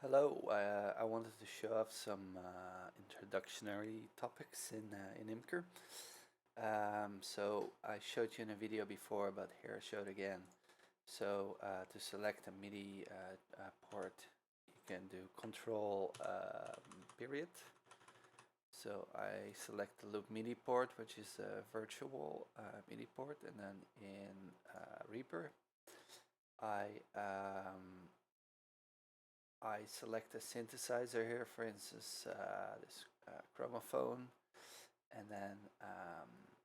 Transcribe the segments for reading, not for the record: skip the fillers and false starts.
Hello, I wanted to show off some introductory topics in Imker. So I showed you in a video before, but here I showed again. So to select a MIDI port, you can do Control period. So I select the loop MIDI port, which is a virtual MIDI port, and then in Reaper, I I select a synthesizer here, for instance, this chromophone, and then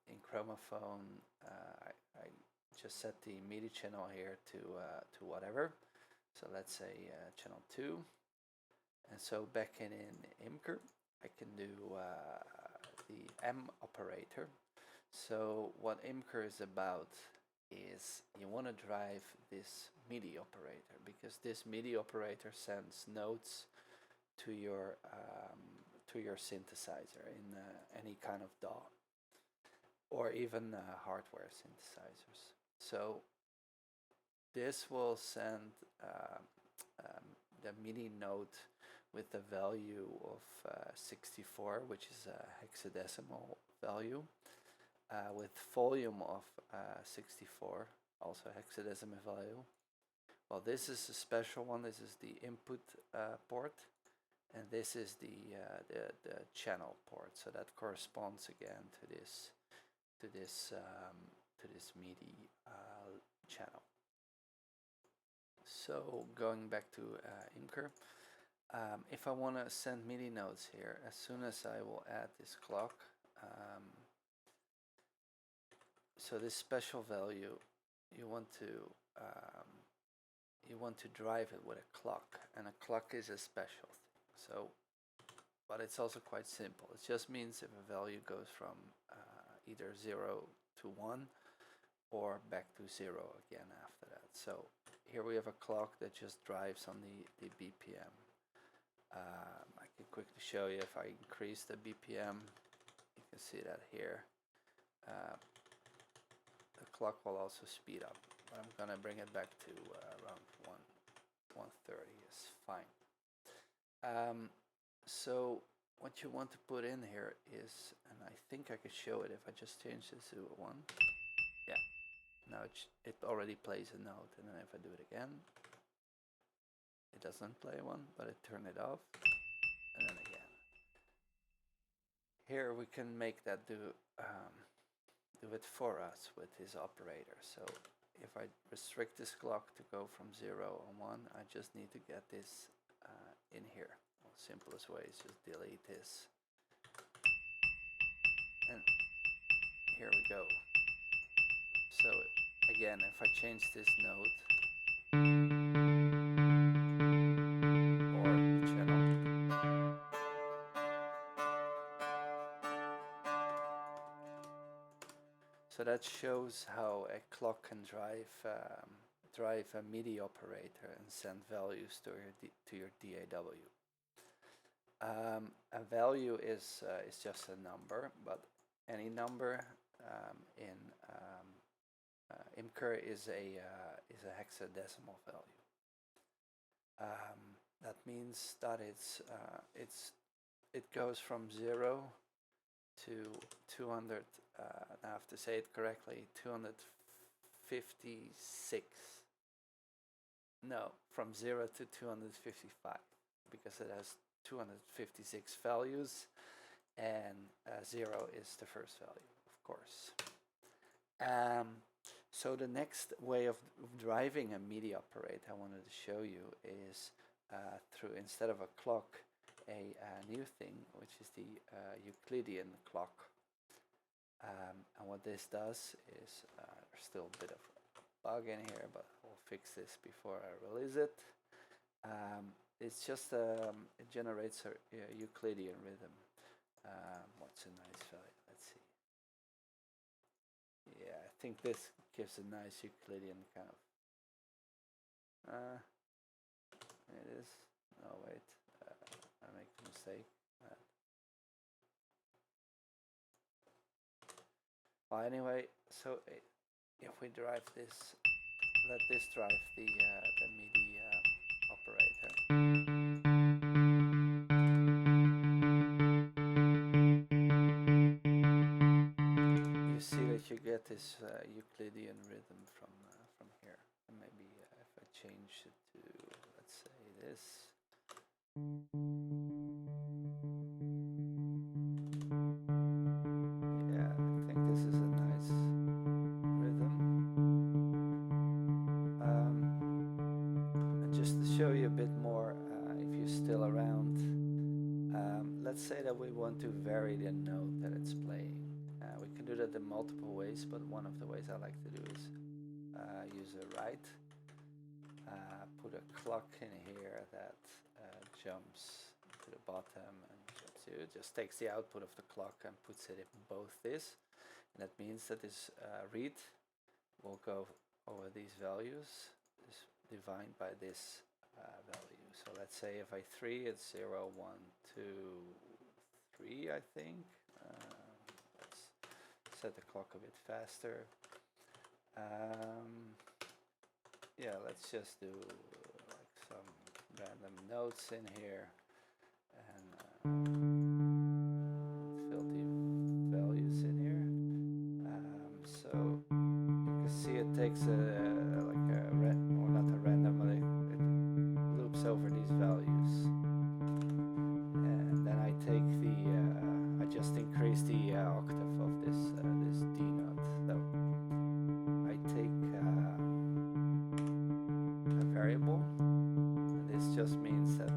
in chromophone, I just set the MIDI channel here to whatever. So let's say channel 2. And so back in Imker, I can do the M operator. So what Imker is about is you want to drive this MIDI operator, because this MIDI operator sends notes to your synthesizer in any kind of DAW or even hardware synthesizers. So this will send the MIDI note with the value of 64, which is a hexadecimal value, with volume of 64, also hexadecimal value. Well, this is a special one. This is the input port, and this is the channel port. So that corresponds again to this MIDI channel. So going back to Imker, if I want to send MIDI notes here, as soon as I will add this clock, so this special value, you want to drive it with a clock, and a clock is a special thing. So, but it's also quite simple. It just means if a value goes from either 0 to 1 or back to 0 again after that. So here we have a clock that just drives on the BPM. I can quickly show you. If I increase the BPM, you can see that here. The clock will also speed up, but I'm gonna bring it back to around 130 is fine. So what you want to put in here is, and I think I could show it if I just change this to 1. Yeah, now it already plays a note, and then if I do it again, it doesn't play one, but it turned it off, and then again. Here we can make that do it for us with this operator. So if I restrict this clock to go from 0 and 1, I just need to get this in here. Well, simplest way is just delete this, and here we go. So again, if I change this note or the channel, so that shows how a clock can drive a MIDI operator and send values to your DAW. A value is just a number, but any number in Imker is a hexadecimal value. That means that it goes from 0 to 200. I have to say it correctly. 256. No, from 0 to 255, because it has 256 values, and 0 is the first value, of course. So the next way of driving a MIDI operator I wanted to show you is through, instead of a clock, a new thing, which is the Euclidean clock. And what this does is, there's still a bit of a bug in here, but we'll fix this before I release it. It's just it generates a Euclidean rhythm. What's a nice value? Let's see. Yeah, I think this gives a nice Euclidean kind of. It is. No, wait. I make a mistake. Well, anyway, so if we drive this, let this drive the MIDI operator. euclidean rhythm from here. And maybe if I change it to, let's say, this. Yeah, I think this is a nice rhythm. And just to show you a bit more, if you're still around, let's say that we want to vary the note that it's playing. We can do that in multiple ways, but one of the ways I like to do is use a write. Put a clock in here that jumps to the bottom and jumps here. It just takes the output of the clock and puts it in both this. And that means that this read will go over these values, is defined by this value. So let's say if I 3, it's 0, 1, 2, 3, I think. Let's set the clock a bit faster. Yeah, let's just do like some random notes in here and fill the values in here. So you can see it takes like a or not a random, but it loops over these values. And then I take the I just increase the octave of this D note. So I take a variable, and this just means that